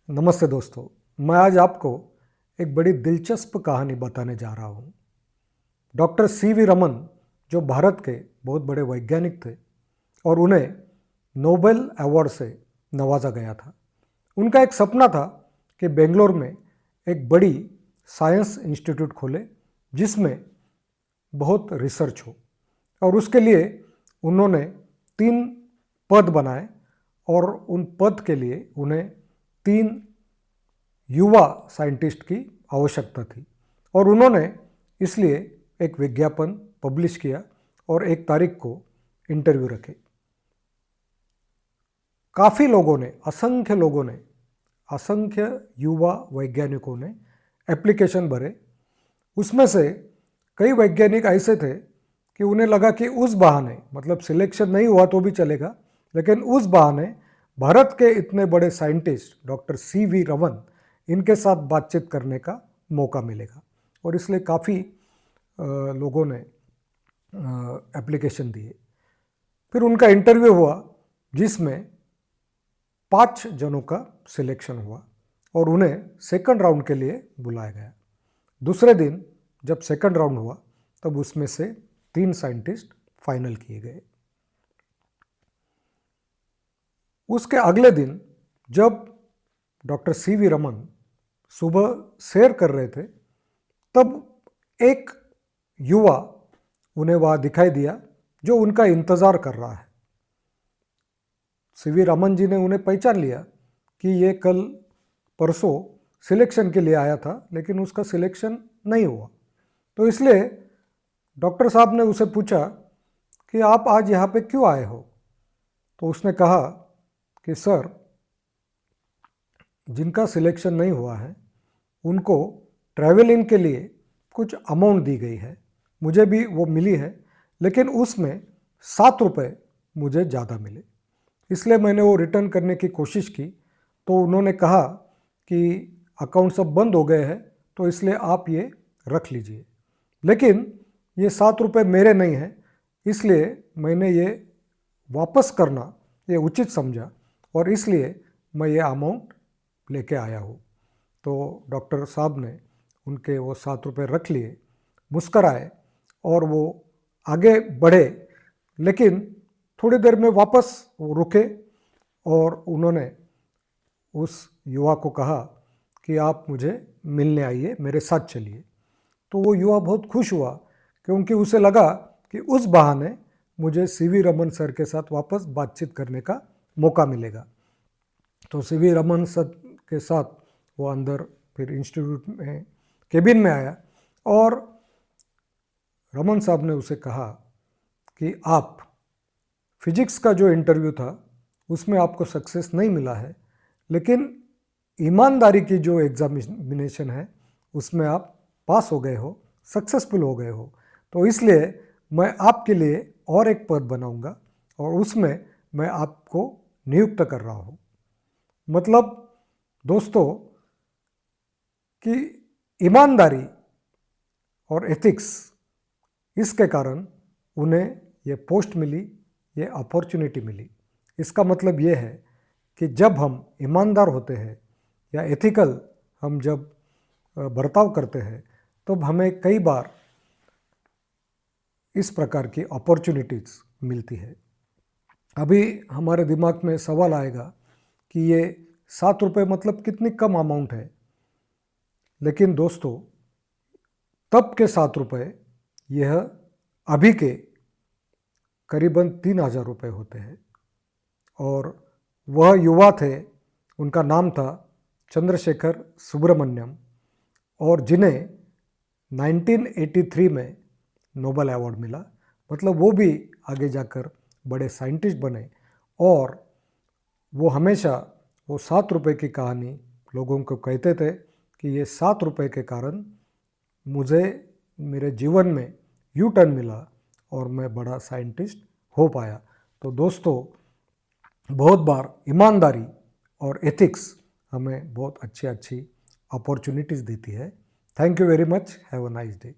नमस्ते दोस्तों, मैं आज आपको एक बड़ी दिलचस्प कहानी बताने जा रहा हूँ। डॉक्टर सीवी रमन जो भारत के बहुत बड़े वैज्ञानिक थे और उन्हें नोबेल अवार्ड से नवाजा गया था। उनका एक सपना था कि बेंगलोर में एक बड़ी साइंस इंस्टीट्यूट खोले जिसमें बहुत रिसर्च हो, और उसके लिए उन्होंने 3 पद बनाए और उन पद के लिए उन्हें 3 युवा साइंटिस्ट की आवश्यकता थी। और उन्होंने इसलिए एक विज्ञापन पब्लिश किया और 1 तारीख को इंटरव्यू रखे। काफ़ी लोगों ने, असंख्य युवा वैज्ञानिकों ने एप्लीकेशन भरे। उसमें से कई वैज्ञानिक ऐसे थे कि उन्हें लगा कि उस बहाने, मतलब सिलेक्शन नहीं हुआ तो भी चलेगा, लेकिन उस बहाने भारत के इतने बड़े साइंटिस्ट डॉक्टर सीवी रमन, इनके साथ बातचीत करने का मौका मिलेगा। और इसलिए काफ़ी लोगों ने एप्लीकेशन दिए। फिर उनका इंटरव्यू हुआ जिसमें 5 जनों का सिलेक्शन हुआ और उन्हें सेकंड राउंड के लिए बुलाया गया। दूसरे दिन जब सेकंड राउंड हुआ तब उसमें से 3 साइंटिस्ट फाइनल किए गए। उसके अगले दिन जब डॉक्टर सीवी रमन सुबह सैर कर रहे थे तब एक युवा उन्हें वहाँ दिखाई दिया जो उनका इंतज़ार कर रहा है। सीवी रमन जी ने उन्हें पहचान लिया कि ये कल परसों सिलेक्शन के लिए आया था लेकिन उसका सिलेक्शन नहीं हुआ। तो इसलिए डॉक्टर साहब ने उसे पूछा कि आप आज यहाँ पे क्यों आए हो? तो उसने कहा कि सर, जिनका सिलेक्शन नहीं हुआ है उनको ट्रैवलिंग के लिए कुछ अमाउंट दी गई है, मुझे भी वो मिली है, लेकिन उसमें 7 रुपये मुझे ज़्यादा मिले, इसलिए मैंने वो रिटर्न करने की कोशिश की। तो उन्होंने कहा कि अकाउंट सब बंद हो गए हैं तो इसलिए आप ये रख लीजिए, लेकिन ये 7 रुपये मेरे नहीं हैं, इसलिए मैंने ये वापस करना ये उचित समझा और इसलिए मैं ये अमाउंट लेके आया हूँ। तो डॉक्टर साहब ने उनके वो 7 रुपये रख लिए, मुस्कराए और वो आगे बढ़े, लेकिन थोड़ी देर में वापस वो रुके और उन्होंने उस युवा को कहा कि आप मुझे मिलने आइए, मेरे साथ चलिए। तो वो युवा बहुत खुश हुआ क्योंकि उसे लगा कि उस बहाने मुझे सीवी रमन सर के साथ वापस बातचीत करने का मौका मिलेगा। तो सीवी रमन सर के साथ वो अंदर फिर इंस्टीट्यूट में केबिन में आया और रमन साहब ने उसे कहा कि आप फिजिक्स का जो इंटरव्यू था उसमें आपको सक्सेस नहीं मिला है, लेकिन ईमानदारी की जो एग्जामिनेशन है उसमें आप पास हो गए हो, सक्सेसफुल हो गए हो। तो इसलिए मैं आपके लिए और एक पद बनाऊंगा और उसमें मैं आपको नियुक्त कर रहा हूँ। मतलब दोस्तों कि ईमानदारी और एथिक्स, इसके कारण उन्हें ये पोस्ट मिली, ये अपॉर्चुनिटी मिली। इसका मतलब ये है कि जब हम ईमानदार होते हैं या एथिकल हम जब बर्ताव करते हैं तब हमें कई बार इस प्रकार की अपॉर्चुनिटीज़ मिलती है। अभी हमारे दिमाग में सवाल आएगा कि ये 7 रुपये मतलब कितनी कम अमाउंट है, लेकिन दोस्तों तब के 7 रुपये यह अभी के करीबन 3,000 रुपये होते हैं। और वह युवा थे, उनका नाम था चंद्रशेखर सुब्रमण्यम, और जिन्हें 1983 में नोबेल अवार्ड मिला। मतलब वो भी आगे जाकर बड़े साइंटिस्ट बने और वो हमेशा वो 7 रुपये की कहानी लोगों को कहते थे कि ये 7 रुपये के कारण मुझे मेरे जीवन में यू टर्न मिला और मैं बड़ा साइंटिस्ट हो पाया। तो दोस्तों बहुत बार ईमानदारी और एथिक्स हमें बहुत अच्छी अपॉर्चुनिटीज़ देती है। Thank you very much, have a nice day.